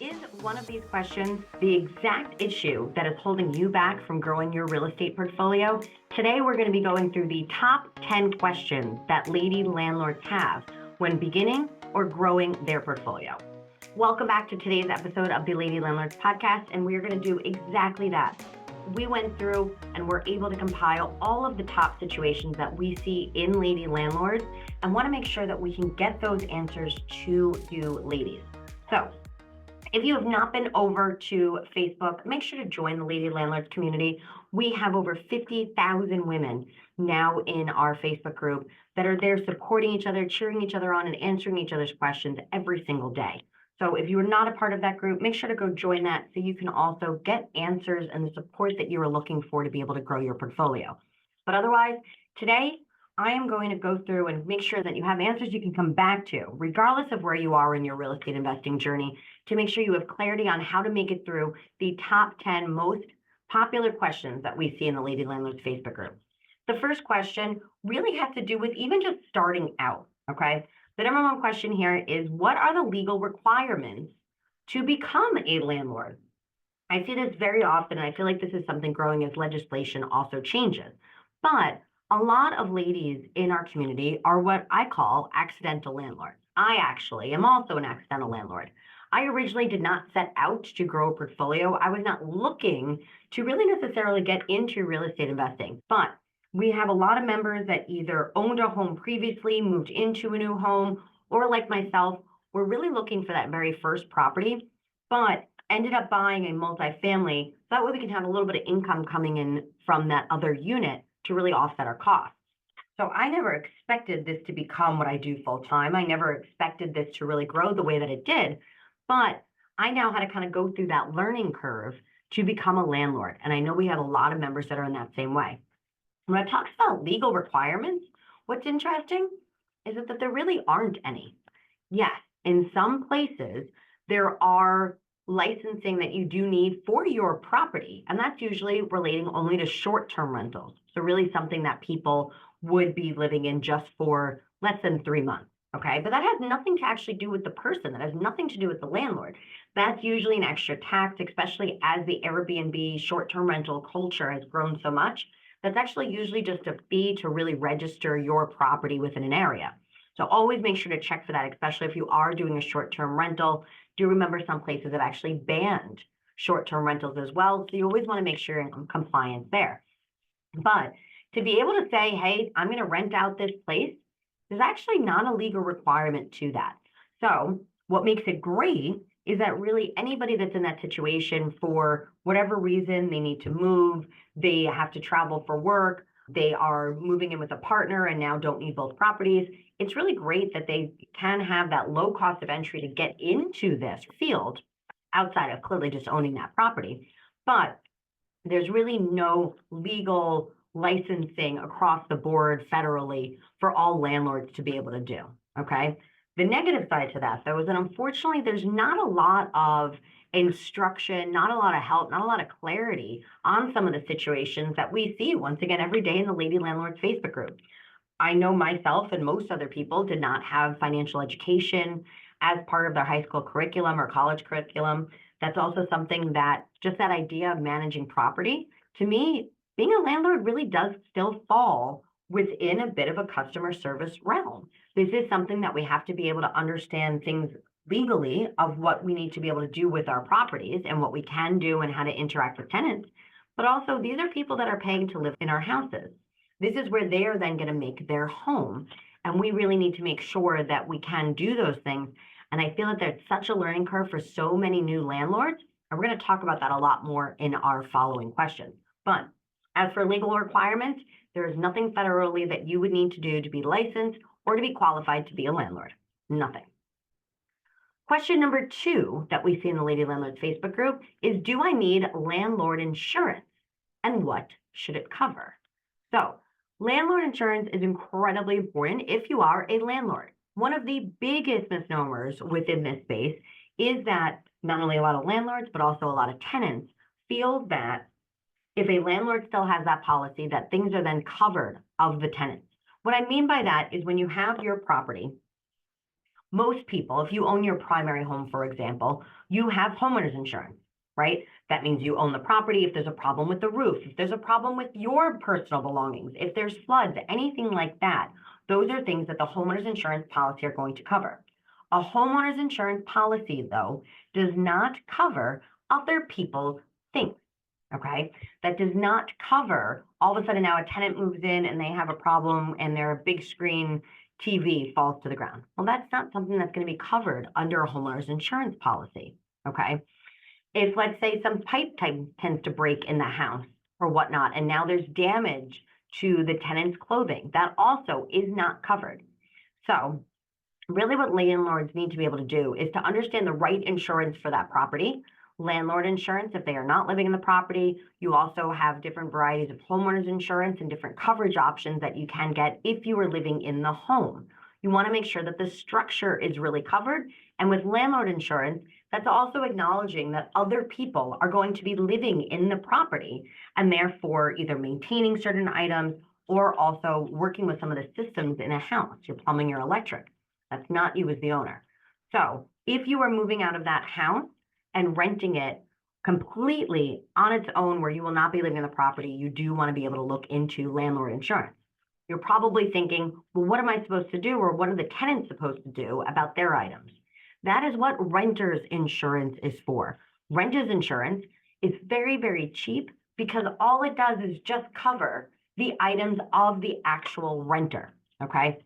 Is one of these questions the exact issue that is holding you back from growing your real estate portfolio? Today, we're going to be going through the top 10 questions that lady landlords have when beginning or growing their portfolio. Welcome back to today's episode of the Lady Landlords Podcast, and we're going to do exactly that. We went through and were able to compile all of the top situations that we see in lady landlords and want to make sure that we can get those answers to you ladies. So, if you have not been over to Facebook, make sure to join the Lady Landlords community. We have over 50,000 women now in our Facebook group that are there supporting each other, cheering each other on, and answering each other's questions every single day. So if you are not a part of that group, make sure to go join that so you can also get answers and the support that you are looking for to be able to grow your portfolio. But otherwise, today, I am going to go through and make sure that you have answers you can come back to, regardless of where you are in your real estate investing journey, to make sure you have clarity on how to make it through the top 10 most popular questions that we see in the Lady Landlords Facebook group. The first question really has to do with even just starting out, okay? The number one question here is, what are the legal requirements to become a landlord? I see this very often, and I feel like this is something growing as legislation also changes. But a lot of ladies in our community are what I call accidental landlords. I actually am also an accidental landlord. I originally did not set out to grow a portfolio. I was not looking to really necessarily get into real estate investing, but we have a lot of members that either owned a home previously, moved into a new home, or like myself, were really looking for that very first property, but ended up buying a multifamily. So that way we can have a little bit of income coming in from that other unit to really offset our costs. So I never expected this to become what I do full time. I never expected this to really grow the way that it did, but I now had to kind of go through that learning curve to become a landlord. And I know we have a lot of members that are in that same way. When I talk about legal requirements, what's interesting is that there really aren't any. Yes, in some places, there are licensing that you do need for your property, and that's usually relating only to short-term rentals. So really something that people would be living in just for less than 3 months, okay? But that has nothing to actually do with the person. That has nothing to do with the landlord. That's usually an extra tax, especially as the Airbnb short-term rental culture has grown so much. That's actually usually just a fee to really register your property within an area. So always make sure to check for that, especially if you are doing a short-term rental. Do remember some places that actually banned short-term rentals as well. So you always want to make sure you're in compliance there. But to be able to say, hey, I'm going to rent out this place, there's actually not a legal requirement to that. So what makes it great is that really anybody that's in that situation for whatever reason, they need to move, they have to travel for work, they are moving in with a partner and now don't need both properties, it's really great that they can have that low cost of entry to get into this field outside of clearly just owning that property. But there's really no legal licensing across the board federally for all landlords to be able to do, okay? The negative side to that, though, is that unfortunately there's not a lot of instruction, not a lot of help, not a lot of clarity on some of the situations that we see once again every day in the Lady Landlords Facebook group. I know myself and most other people did not have financial education as part of their high school curriculum or college curriculum. That's also something that just that idea of managing property, to me, being a landlord really does still fall within a bit of a customer service realm. This is something that we have to be able to understand things legally of what we need to be able to do with our properties and what we can do and how to interact with tenants. But also, these are people that are paying to live in our houses. This is where they are then going to make their home. And we really need to make sure that we can do those things. And I feel that there's such a learning curve for so many new landlords. And we're going to talk about that a lot more in our following questions. But as for legal requirements, there is nothing federally that you would need to do to be licensed or to be qualified to be a landlord. Nothing. Question number 2 that we see in the Lady Landlords Facebook group is, do I need landlord insurance? And what should it cover? So, landlord insurance is incredibly important if you are a landlord. One of the biggest misnomers within this space is that not only a lot of landlords, but also a lot of tenants feel that if a landlord still has that policy, that things are then covered of the tenants. What I mean by that is when you have your property, Most people, if you own your primary home, for example, you have homeowners insurance, right? That means you own the property. If there's a problem with the roof, if there's a problem with your personal belongings, if there's floods, anything like that, those are things that the homeowners insurance policy are going to cover. A homeowners insurance policy, though, does not cover other people's things. Okay. That does not cover all of a sudden now a tenant moves in and they have a problem and their big screen TV falls to the ground. Well, that's not something that's going to be covered under a homeowner's insurance policy. Okay. If, let's say, some pipe type tends to break in the house or whatnot, and now there's damage to the tenant's clothing, that also is not covered. So, really, what landlords need to be able to do is to understand the right insurance for that property. Landlord insurance, if they are not living in the property. You also have different varieties of homeowners insurance and different coverage options that you can get if you are living in the home. You want to make sure that the structure is really covered. And with landlord insurance, that's also acknowledging that other people are going to be living in the property and therefore either maintaining certain items or also working with some of the systems in a house, your plumbing, your electric. That's not you as the owner. So if you are moving out of that house and renting it completely on its own where you will not be living in the property, you do want to be able to look into landlord insurance. You're probably thinking, well, what am I supposed to do, or what are the tenants supposed to do about their items? That is what renter's insurance is for. Renter's insurance is very, very cheap because all it does is just cover the items of the actual renter, okay?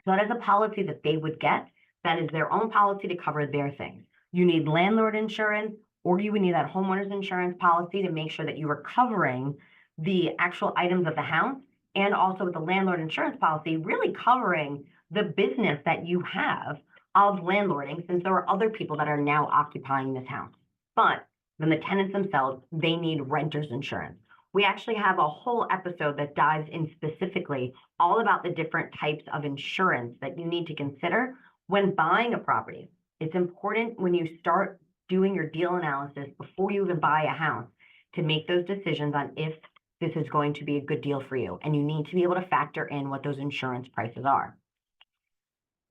So that is a policy that they would get. That is their own policy to cover their things. You need landlord insurance, or you would need that homeowner's insurance policy to make sure that you are covering the actual items of the house, and also with the landlord insurance policy, really covering the business that you have of landlording, since there are other people that are now occupying this house. But then the tenants themselves, they need renter's insurance. We actually have a whole episode that dives in specifically all about the different types of insurance that you need to consider when buying a property. It's important when you start doing your deal analysis before you even buy a house to make those decisions on if this is going to be a good deal for you. And you need to be able to factor in what those insurance prices are.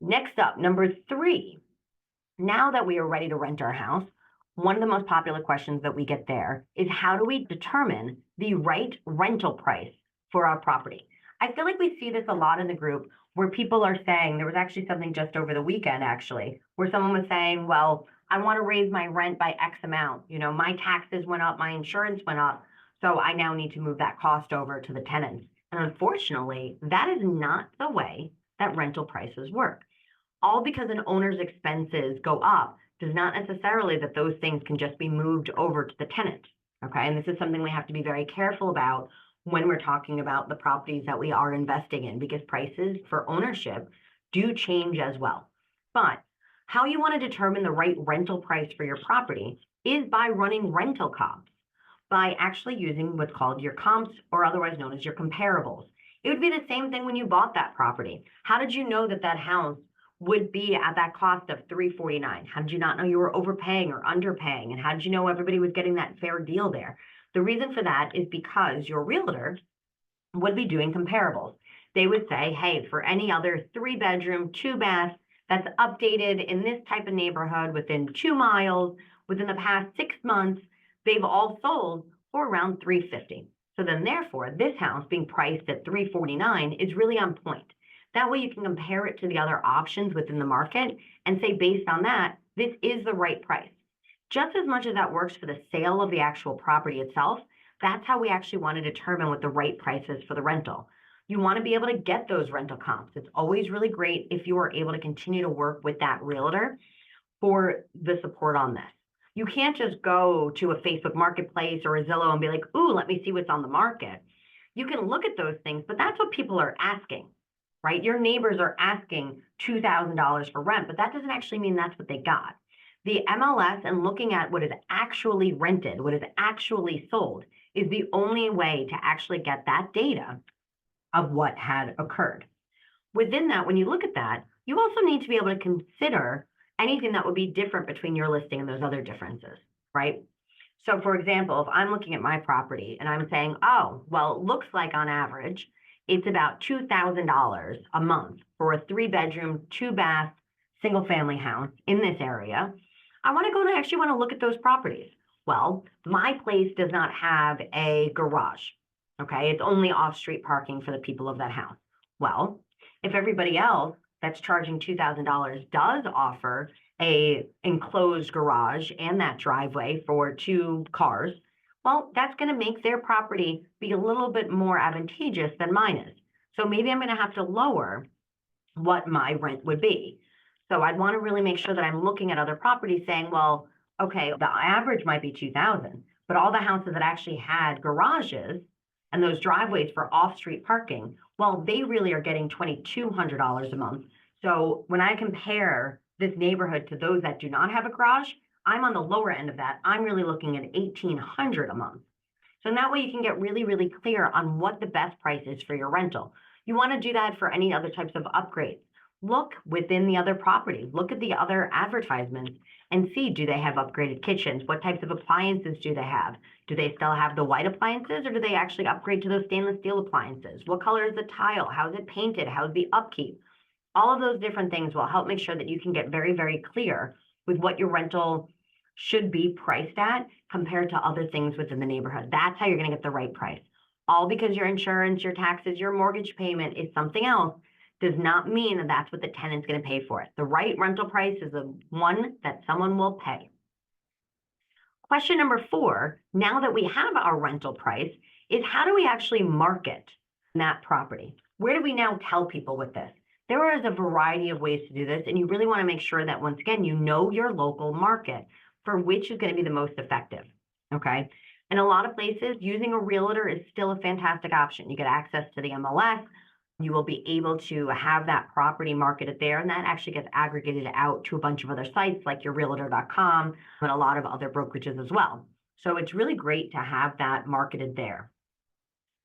Next up, number 3, now that we are ready to rent our house, one of the most popular questions that we get there is how do we determine the right rental price for our property? I feel like we see this a lot in the group where people are saying, there was actually something just over the weekend actually, where someone was saying, well, I want to raise my rent by X amount. You know, my taxes went up, my insurance went up, so I now need to move that cost over to the tenants. And unfortunately, that is not the way that rental prices work. All because an owner's expenses go up does not necessarily that those things can just be moved over to the tenant. Okay, and this is something we have to be very careful about when we're talking about the properties that we are investing in, because prices for ownership do change as well. But how you want to determine the right rental price for your property is by running rental comps, by actually using what's called your comps, or otherwise known as your comparables. It would be the same thing when you bought that property. How did you know that that house would be at that cost of $349? How did you not know you were overpaying or underpaying? And how did you know everybody was getting that fair deal there? The reason for that is because your realtor would be doing comparables. They would say, hey, for any other 3-bedroom, 2-bath that's updated in this type of neighborhood within 2 miles, within the past 6 months, they've all sold for around $350. So then therefore, this house being priced at $349 is really on point. That way you can compare it to the other options within the market and say, based on that, this is the right price. Just as much as that works for the sale of the actual property itself, that's how we actually want to determine what the right price is for the rental. You want to be able to get those rental comps. It's always really great if you are able to continue to work with that realtor for the support on this. You can't just go to a Facebook Marketplace or a Zillow and be like, ooh, let me see what's on the market. You can look at those things, but that's what people are asking, right? Your neighbors are asking $2,000 for rent, but that doesn't actually mean that's what they got. The MLS and looking at what is actually rented, what is actually sold, is the only way to actually get that data of what had occurred. Within that, when you look at that, you also need to be able to consider anything that would be different between your listing and those other differences, right? So for example, if I'm looking at my property and I'm saying, oh, well, it looks like on average, it's about $2,000 a month for a 3-bedroom, 2-bath, single family house in this area, I want to go and actually want to look at those properties. Well, my place does not have a garage. Okay, it's only off-street parking for the people of that house. Well, if everybody else that's charging $2,000 does offer a enclosed garage and that driveway for 2 cars, well, that's going to make their property be a little bit more advantageous than mine is. So maybe I'm going to have to lower what my rent would be. So I'd want to really make sure that I'm looking at other properties saying, well, okay, the average might be 2,000, but all the houses that actually had garages and those driveways for off-street parking, well, they really are getting $2,200 a month. So when I compare this neighborhood to those that do not have a garage, I'm on the lower end of that. I'm really looking at $1,800 a month. So in that way you can get really, really clear on what the best price is for your rental. You want to do that for any other types of upgrades. Look within the other properties, look at the other advertisements and see, do they have upgraded kitchens? What types of appliances do they have? Do they still have the white appliances or do they actually upgrade to those stainless steel appliances? What color is the tile? How is it painted? How's the upkeep? All of those different things will help make sure that you can get very, very clear with what your rental should be priced at compared to other things within the neighborhood. That's how you're going to get the right price. All because your insurance, your taxes, your mortgage payment is something else does not mean that that's what the tenant's going to pay for it. The right rental price is the one that someone will pay. Question number 4, now that we have our rental price, is how do we actually market that property? Where do we now tell people with this? There is a variety of ways to do this, and you really want to make sure that, once again, you know your local market for which is going to be the most effective, okay? In a lot of places, using a realtor is still a fantastic option. You get access to the MLS. You will be able to have that property marketed there, and that actually gets aggregated out to a bunch of other sites like your realtor.com and a lot of other brokerages as well. So it's really great to have that marketed there.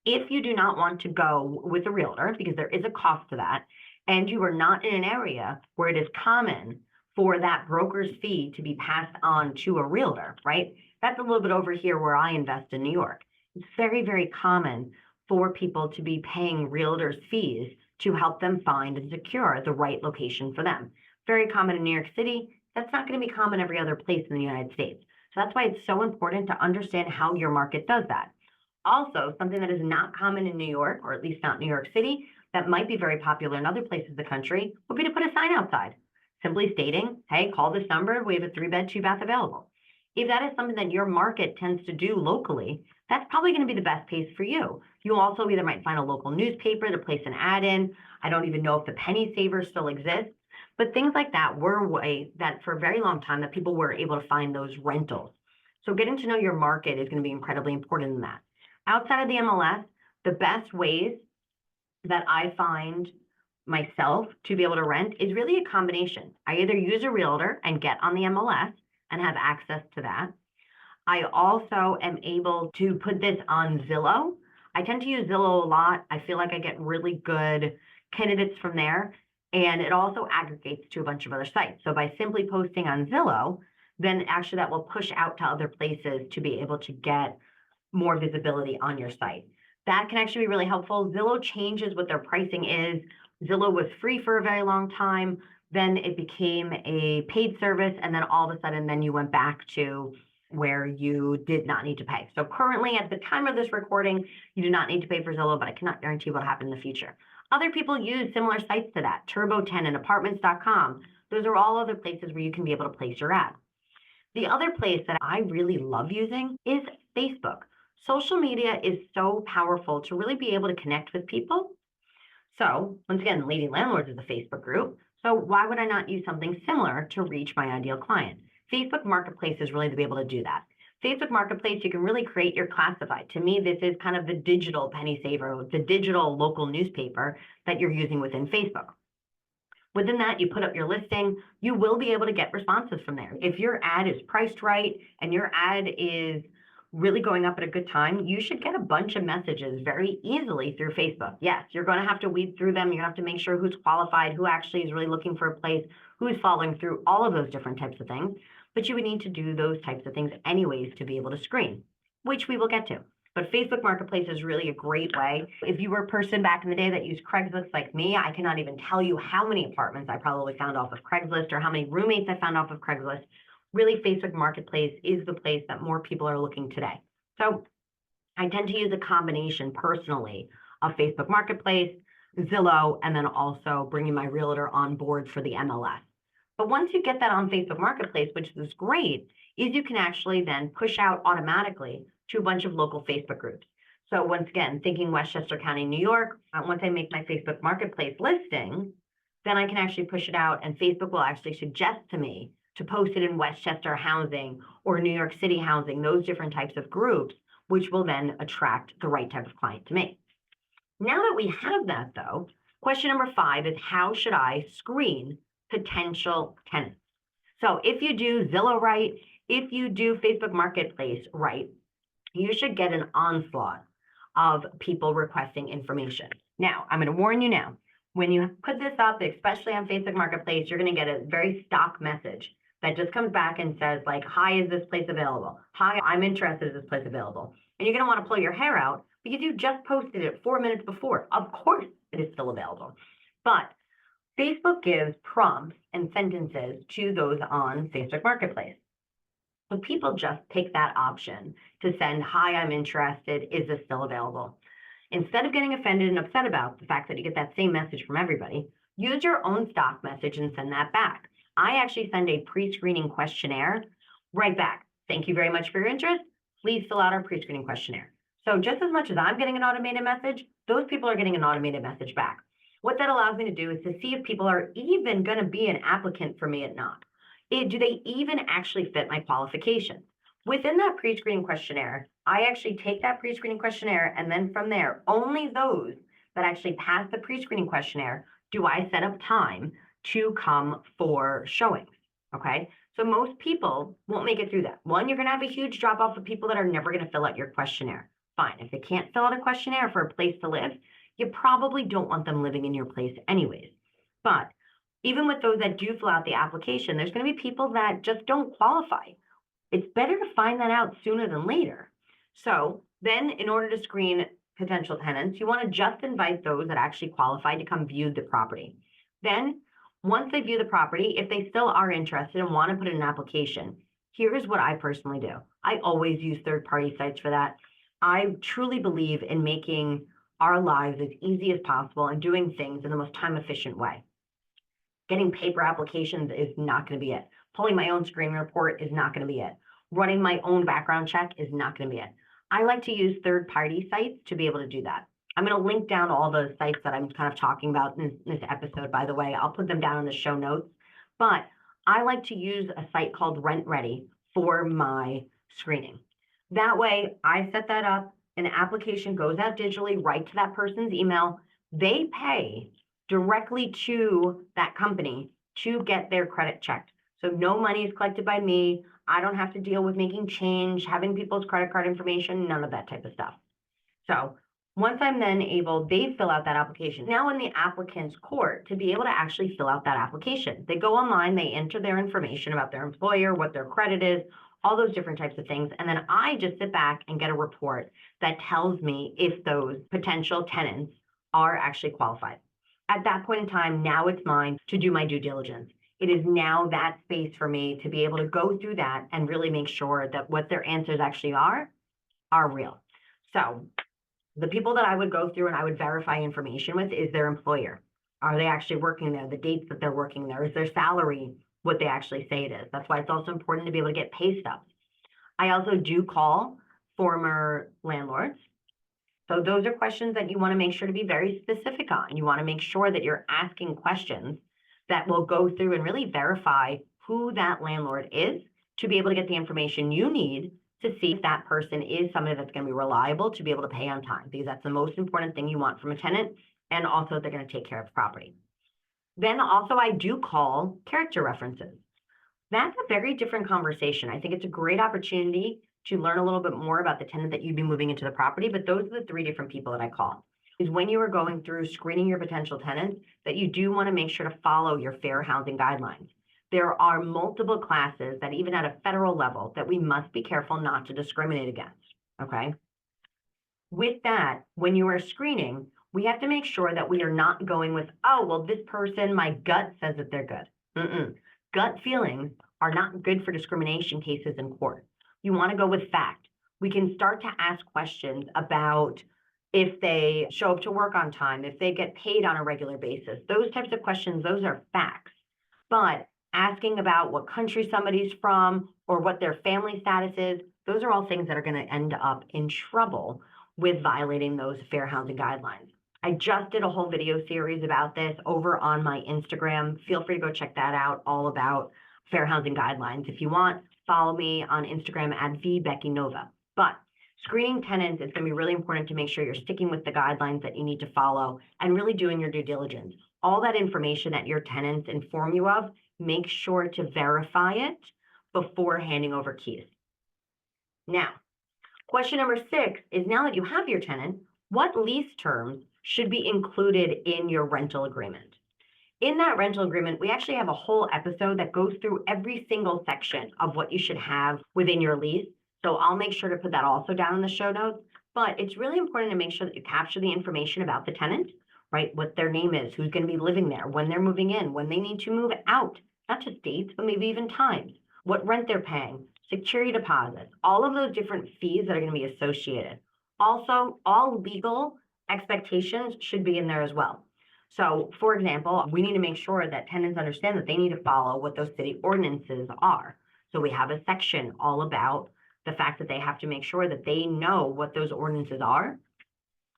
If you do not want to go with a realtor, because there is a cost to that, and you are not in an area where it is common for that broker's fee to be passed on to a realtor, right? That's a little bit over here where I invest in New York. It's very, very common for people to be paying realtors fees to help them find and secure the right location for them. Very common in New York City. That's not going to be common every other place in the United States. So that's why it's so important to understand how your market does that. Also, something that is not common in New York, or at least not New York City, that might be very popular in other places of the country, would be to put a sign outside, simply stating, hey, call this number, we have a 3-bed, 2-bath available. If that is something that your market tends to do locally, that's probably going to be the best place for you. You also either might find a local newspaper to place an ad in. I don't even know if the penny saver still exists, but things like that were a way that for a very long time that people were able to find those rentals. So getting to know your market is going to be incredibly important in that. Outside of the MLS, the best ways that I find myself to be able to rent is really a combination. I either use a realtor and get on the MLS and have access to that. I also am able to put this on Zillow. I tend to use Zillow a lot. I feel like I get really good candidates from there, and it also aggregates to a bunch of other sites. So by simply posting on Zillow, then actually that will push out to other places to be able to get more visibility on your site. That can actually be really helpful. Zillow changes what their pricing is. Zillow was free for a very long time. Then it became a paid service. And then all of a sudden, then you went back to where you did not need to pay. So currently, at the time of this recording, you do not need to pay for Zillow, but I cannot guarantee what will happen in the future. Other people use similar sites to that, TurboTenant, Apartments.com. Those are all other places where you can be able to place your ad. The other place that I really love using is Facebook. Social media is so powerful to really be able to connect with people. So once again, Lady Landlords is a Facebook group. So why would I not use something similar to reach my ideal client? Facebook Marketplace is really to be able to do that. Facebook Marketplace, you can really create your classified. To me, this is kind of the digital penny saver, the digital local newspaper that you're using within Facebook. Within that, you put up your listing, you will be able to get responses from there. If your ad is priced right and your ad is really going up at a good time, you should get a bunch of messages very easily through Facebook. Yes, you're going to have to weed through them. You're going to have to make sure who's qualified, who actually is really looking for a place, who's following through, all of those different types of things. But you would need to do those types of things anyways to be able to screen, which we will get to. But Facebook Marketplace is really a great way. If you were a person back in the day that used Craigslist like me, I cannot even tell you how many apartments I probably found off of Craigslist or how many roommates I found off of Craigslist. Really, Facebook Marketplace is the place that more people are looking today. So I tend to use a combination personally of Facebook Marketplace, Zillow, and then also bringing my realtor on board for the MLS. But once you get that on Facebook Marketplace, which is great, is you can actually then push out automatically to a bunch of local Facebook groups. So once again, thinking Westchester County, New York, once I make my Facebook Marketplace listing, then I can actually push it out and Facebook will actually suggest to me to post it in Westchester Housing or New York City Housing, those different types of groups, which will then attract the right type of client to me. Now that we have that though, question number 5 is how should I screen potential tenants? So if you do Zillow right, if you do Facebook Marketplace right, you should get an onslaught of people requesting information. Now, I'm going to warn you now, when you put this up, especially on Facebook Marketplace, you're going to get a very stock message that just comes back and says like, hi, is this place available? Hi, I'm interested, is this place available? And you're going to want to pull your hair out because you just posted it 4 minutes before. Of course it is still available. But Facebook gives prompts and sentences to those on Facebook Marketplace. So people just pick that option to send, hi, I'm interested, is this still available? Instead of getting offended and upset about the fact that you get that same message from everybody, use your own stock message and send that back. I actually send a pre-screening questionnaire right back. Thank you very much for your interest. Please fill out our pre-screening questionnaire. So just as much as I'm getting an automated message, those people are getting an automated message back. What that allows me to do is to see if people are even going to be an applicant for me or not. Do they even actually fit my qualifications? Within that pre-screening questionnaire, I actually take that pre-screening questionnaire, and then from there, only those that actually pass the pre-screening questionnaire do I set up time to come for showings, okay? So most people won't make it through that. One, you're gonna have a huge drop off of people that are never gonna fill out your questionnaire. Fine, if they can't fill out a questionnaire for a place to live, you probably don't want them living in your place anyways. But even with those that do fill out the application, there's gonna be people that just don't qualify. It's better to find that out sooner than later. So then in order to screen potential tenants, you want to just invite those that actually qualify to come view the property. Then once they view the property, if they still are interested and want to put in an application, here's what I personally do. I always use third-party sites for that. I truly believe in making our lives as easy as possible and doing things in the most time-efficient way. Getting paper applications is not going to be it. Pulling my own screening report is not going to be it. Running my own background check is not going to be it. I like to use third-party sites to be able to do that. I'm going to link down all the sites that I'm kind of talking about in this episode, by the way. I'll put them down in the show notes. But I like to use a site called Rent Ready for my screening. That way, I set that up. An application goes out digitally right to that person's email. They pay directly to that company to get their credit checked. So no money is collected by me. I don't have to deal with making change, having people's credit card information, none of that type of stuff. So once I'm then able, they fill out that application. Now in the applicant's court to be able to actually fill out that application. They go online, they enter their information about their employer, what their credit is, all those different types of things. And then I just sit back and get a report that tells me if those potential tenants are actually qualified. At that point in time, now it's mine to do my due diligence. It is now that space for me to be able to go through that and really make sure that what their answers actually are real. So the people that I would go through and I would verify information with is their employer. Are they actually working there? The dates that they're working there? Is their salary what they actually say it is? That's why it's also important to be able to get pay stubs. I also do call former landlords. So those are questions that you want to make sure to be very specific on. You want to make sure that you're asking questions that will go through and really verify who that landlord is to be able to get the information you need to see if that person is somebody that's going to be reliable to be able to pay on time, because that's the most important thing you want from a tenant, and also they're going to take care of the property. Then also I do call character references. That's a very different conversation. I think it's a great opportunity to learn a little bit more about the tenant that you'd be moving into the property, but those are the 3 different people that I call. Is when you are going through screening your potential tenants, that you do want to make sure to follow your fair housing guidelines. There are multiple classes that even at a federal level that we must be careful not to discriminate against, okay? With that, when you are screening, we have to make sure that we are not going with, oh, well, this person, my gut says that they're good. Gut feelings are not good for discrimination cases in court. You want to go with fact. We can start to ask questions about if they show up to work on time, if they get paid on a regular basis. Those types of questions, those are facts. But asking about what country somebody's from or what their family status is, those are all things that are going to end up in trouble with violating those fair housing guidelines. I just did a whole video series about this over on my Instagram. Feel free to go check that out, all about fair housing guidelines. If you want, follow me on Instagram at @VBeckyNova. But screening tenants is going to be really important to make sure you're sticking with the guidelines that you need to follow and really doing your due diligence. All that information that your tenants inform you of, make sure to verify it before handing over keys. Now, question number 6 is, now that you have your tenant, what lease terms should be included in your rental agreement? In that rental agreement, we actually have a whole episode that goes through every single section of what you should have within your lease. So I'll make sure to put that also down in the show notes. But it's really important to make sure that you capture the information about the tenant, right? What their name is, who's going to be living there, when they're moving in, when they need to move out, not just dates, but maybe even times, what rent they're paying, security deposits, all of those different fees that are going to be associated. Also, all legal expectations should be in there as well. So, for example, we need to make sure that tenants understand that they need to follow what those city ordinances are. So we have a section all about the fact that they have to make sure that they know what those ordinances are,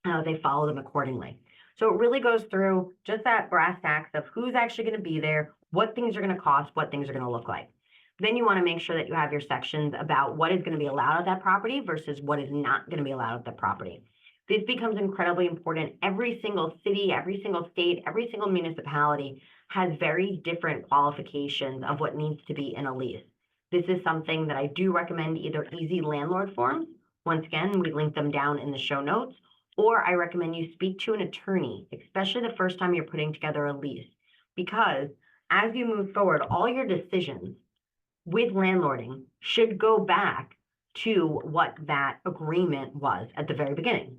how they follow them accordingly. So it really goes through just that brass tacks of who's actually going to be there, what things are going to cost, what things are going to look like. Then you want to make sure that you have your sections about what is going to be allowed at that property versus what is not going to be allowed at that property. This becomes incredibly important. Every single city, every single state, every single municipality has very different qualifications of what needs to be in a lease. This is something that I do recommend, either easy landlord forms. Once again, we link them down in the show notes, or I recommend you speak to an attorney, especially the first time you're putting together a lease, because as you move forward, all your decisions with landlording should go back to what that agreement was at the very beginning.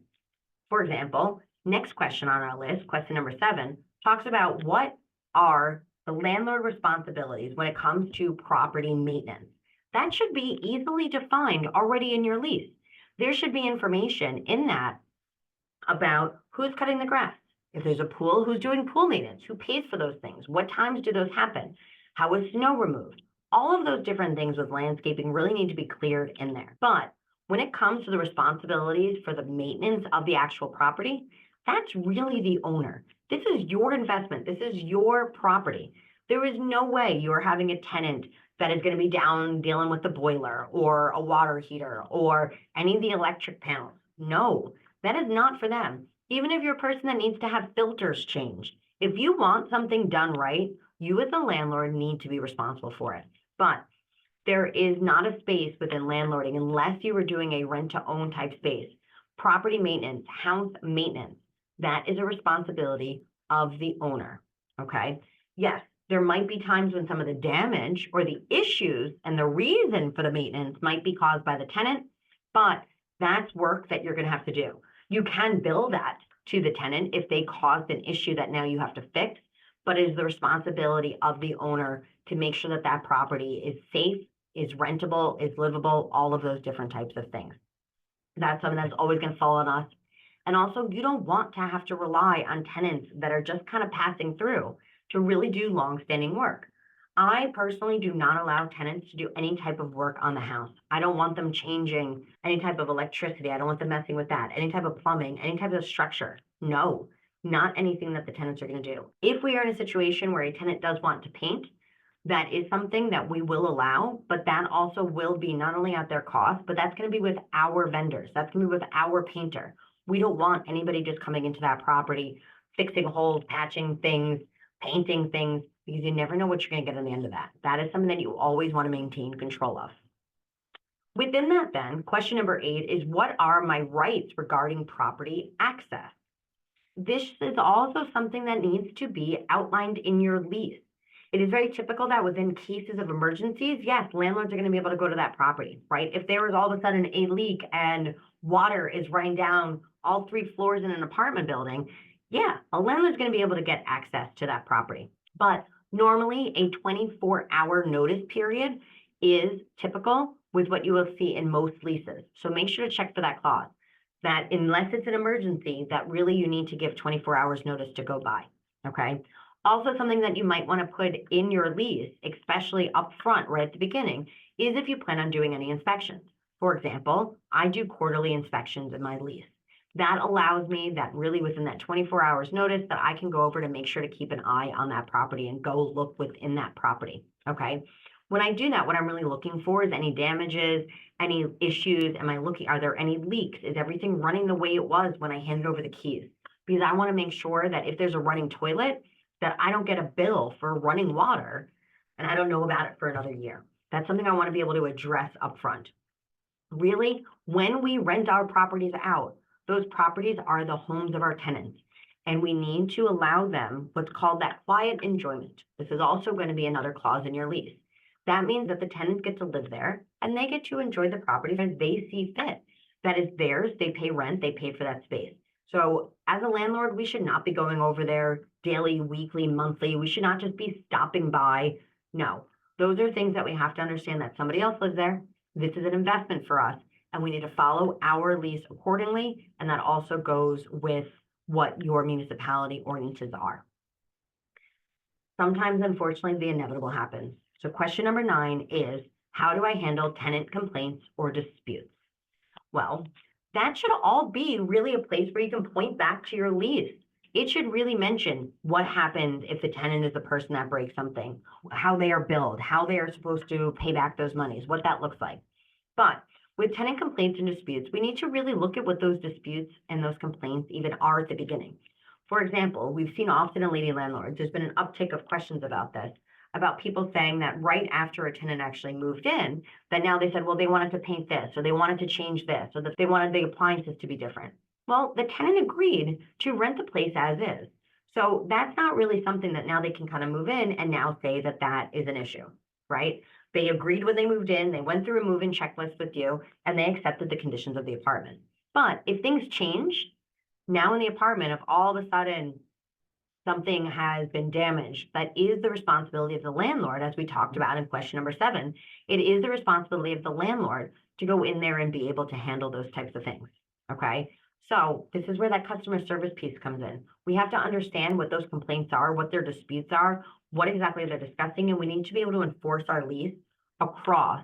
For example, next question on our list, question number 7, talks about what are the landlord responsibilities when it comes to property maintenance. That should be easily defined already in your lease. There should be information in that about who's cutting the grass. If there's a pool, who's doing pool maintenance, who pays for those things, what times do those happen, how is snow removed. All of those different things with landscaping really need to be cleared in there. But when it comes to the responsibilities for the maintenance of the actual property, that's really the owner. This is your investment. This is your property. There is no way you're having a tenant that is going to be down dealing with the boiler or a water heater or any of the electric panels. No, that is not for them. Even if you're a person that needs to have filters changed, if you want something done right, you as a landlord need to be responsible for it. But there is not a space within landlording unless you are doing a rent-to-own type space. Property maintenance, house maintenance, that is a responsibility of the owner, okay? Yes, there might be times when some of the damage or the issues and the reason for the maintenance might be caused by the tenant, but that's work that you're going to have to do. You can bill that to the tenant if they caused an issue that now you have to fix, but it is the responsibility of the owner to make sure that that property is safe, is rentable, is livable, all of those different types of things. That's something that's always going to fall on us. And also, you don't want to have to rely on tenants that are just kind of passing through to really do long-standing work. I personally do not allow tenants to do any type of work on the house. I don't want them changing any type of electricity. I don't want them messing with that. Any type of plumbing, any type of structure. No, not anything that the tenants are going to do. If we are in a situation where a tenant does want to paint, that is something that we will allow, but that also will be not only at their cost, but that's going to be with our vendors. That's going to be with our painter. We don't want anybody just coming into that property, fixing holes, patching things, painting things, because you never know what you're going to get on the end of that. That is something that you always want to maintain control of. Within that then, question number 8 is, what are my rights regarding property access? This is also something that needs to be outlined in your lease. It is very typical that within cases of emergencies, yes, landlords are going to be able to go to that property, right? If there is all of a sudden a leak and water is running down all 3 floors in an apartment building, yeah, a landlord's going to be able to get access to that property. But normally a 24-hour notice period is typical with what you will see in most leases. So make sure to check for that clause that unless it's an emergency, that really you need to give 24 hours notice to go by, okay? Also, something that you might want to put in your lease, especially up front, right at the beginning, is if you plan on doing any inspections. For example, I do quarterly inspections in my lease. That allows me that really within that 24 hours notice that I can go over to make sure to keep an eye on that property and go look within that property, okay? When I do that, what I'm really looking for is any damages, any issues. Are there any leaks? Is everything running the way it was when I handed over the keys? Because I want to make sure that if there's a running toilet, that I don't get a bill for running water and I don't know about it for another year. That's something I want to be able to address upfront. Really, when we rent our properties out, those properties are the homes of our tenants, and we need to allow them what's called that quiet enjoyment. This is also going to be another clause in your lease. That means that the tenants get to live there and they get to enjoy the property as they see fit. That is theirs. They pay rent. They pay for that space. So as a landlord, we should not be going over there daily, weekly, monthly. We should not just be stopping by. No, those are things that we have to understand that somebody else lives there. This is an investment for us, and we need to follow our lease accordingly. And that also goes with what your municipality ordinances are. Sometimes, unfortunately, the inevitable happens. So question number 9 is, how do I handle tenant complaints or disputes? Well, that should all be really a place where you can point back to your lease. It should really mention what happens if the tenant is the person that breaks something, how they are billed, how they are supposed to pay back those monies, what that looks like. But with tenant complaints and disputes, we need to really look at what those disputes and those complaints even are at the beginning. For example, we've seen often in Lady Landlords, there's been an uptick of questions about this, about people saying that right after a tenant actually moved in, that now they said, well, they wanted to paint this, or they wanted to change this, or that they wanted the appliances to be different. Well, the tenant agreed to rent the place as is. So that's not really something that now they can kind of move in and now say that that is an issue, right? They agreed when they moved in, they went through a move-in checklist with you, and they accepted the conditions of the apartment. But if things change, now in the apartment, if all of a sudden something has been damaged, that is the responsibility of the landlord, as we talked about in question number 7. It is the responsibility of the landlord to go in there and be able to handle those types of things, okay? So this is where that customer service piece comes in. We have to understand what those complaints are, what their disputes are, what exactly they're discussing, and we need to be able to enforce our lease across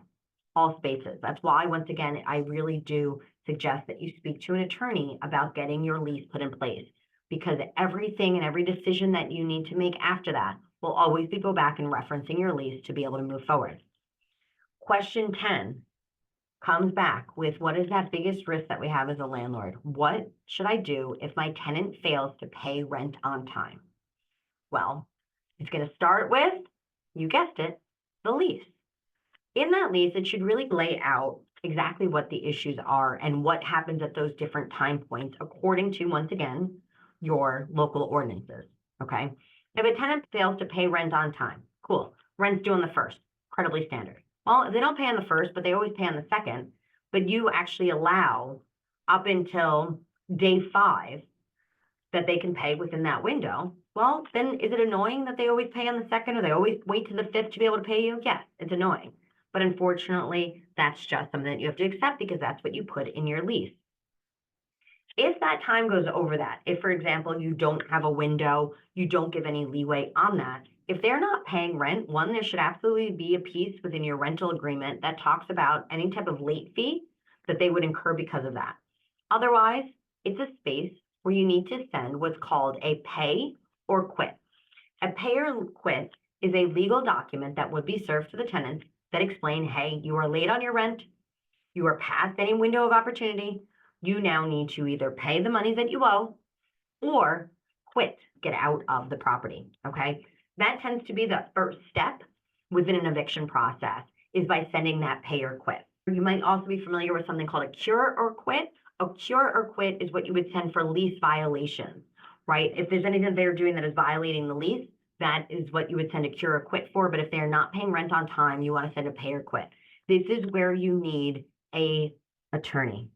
all spaces. That's why, once again, I really do suggest that you speak to an attorney about getting your lease put in place, because everything and every decision that you need to make after that will always be go back and referencing your lease to be able to move forward. Question 10 comes back with, what is that biggest risk that we have as a landlord? What should I do if my tenant fails to pay rent on time? Well, it's going to start with, you guessed it, the lease. In that lease, it should really lay out exactly what the issues are and what happens at those different time points according to, once again, your local ordinances, okay? If a tenant fails to pay rent on time, cool. Rent's due on the 1st, incredibly standard. Well, if they don't pay on the 1st, but they always pay on the 2nd, but you actually allow up until day 5 that they can pay within that window, well, then is it annoying that they always pay on the 2nd or they always wait to the 5th to be able to pay you? Yes, it's annoying. But unfortunately, that's just something that you have to accept because that's what you put in your lease. If that time goes over that, if, for example, you don't have a window, you don't give any leeway on that, if they're not paying rent, one, there should absolutely be a piece within your rental agreement that talks about any type of late fee that they would incur because of that. Otherwise, it's a space where you need to send what's called a pay or quit. A pay or quit is a legal document that would be served to the tenants that explain, hey, you are late on your rent, you are past any window of opportunity, you now need to either pay the money that you owe or quit, get out of the property, okay? That tends to be the first step within an eviction process, is by sending that pay or quit. You might also be familiar with something called a cure or quit. A cure or quit is what you would send for lease violations, right? If there's anything they're doing that is violating the lease, that is what you would send a cure or quit for. But if they're not paying rent on time, you want to send a pay or quit. This is where you need a attorney.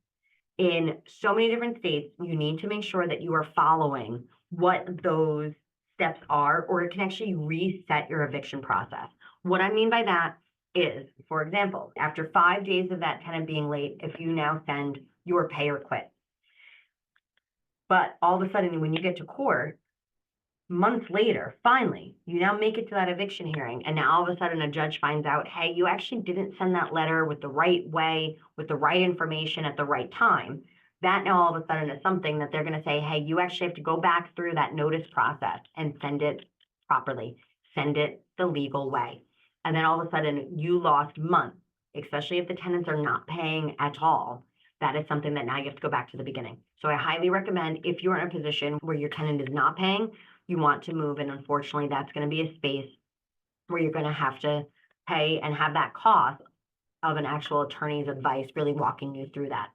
in so many different states, you need to make sure that you are following what those steps are, or it can actually reset your eviction process. What I mean by that is, for example, after 5 days of that tenant being late, if you now send your pay or quit, but all of a sudden when you get to court, months later, finally, you now make it to that eviction hearing, and now all of a sudden a judge finds out, hey, you actually didn't send that letter with the right way, with the right information at the right time. That now all of a sudden is something that they're going to say, hey, you actually have to go back through that notice process and send it properly, send it the legal way. And then all of a sudden you lost months, especially if the tenants are not paying at all. That is something that now you have to go back to the beginning. So I highly recommend, if you're in a position where your tenant is not paying, you want to move, and unfortunately that's going to be a space where you're going to have to pay and have that cost of an actual attorney's advice really walking you through that.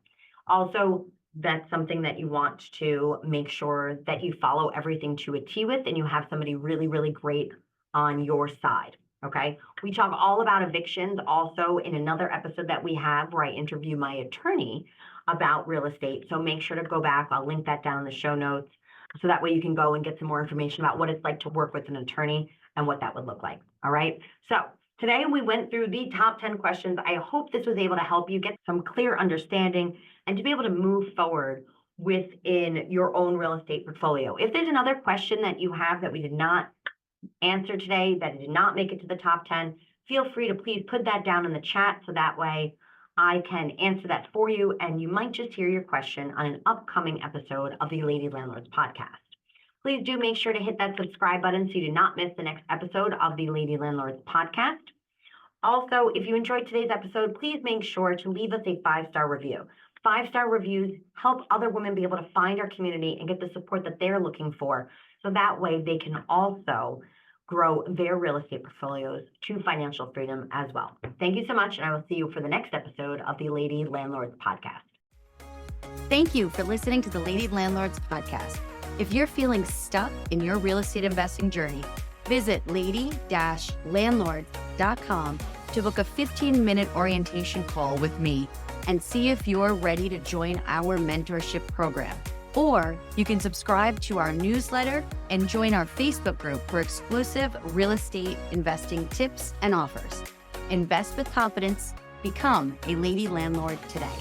Also, that's something that you want to make sure that you follow everything to a T with, and you have somebody really, really great on your side. Okay. We talk all about evictions also in another episode that we have where I interview my attorney about real estate. So make sure to go back. I'll link that down in the show notes. So that way you can go and get some more information about what it's like to work with an attorney and what that would look like. All right. So today we went through the top 10 questions. I hope this was able to help you get some clear understanding and to be able to move forward within your own real estate portfolio. If there's another question that you have that we did not answer today, that did not make it to the top 10, feel free to please put that down in the chat so that way I can answer that for you, and you might just hear your question on an upcoming episode of the Lady Landlords Podcast. Please do make sure to hit that subscribe button so you do not miss the next episode of the Lady Landlords Podcast. Also, if you enjoyed today's episode, please make sure to leave us a 5-star review. 5-star reviews help other women be able to find our community and get the support that they're looking for, so that way they can also grow their real estate portfolios to financial freedom as well. Thank you so much, and I will see you for the next episode of the Lady Landlords Podcast. Thank you for listening to the Lady Landlords Podcast. If you're feeling stuck in your real estate investing journey, visit lady-landlord.com to book a 15-minute orientation call with me and see if you're ready to join our mentorship program. Or you can subscribe to our newsletter and join our Facebook group for exclusive real estate investing tips and offers. Invest with confidence. Become a Lady Landlord today.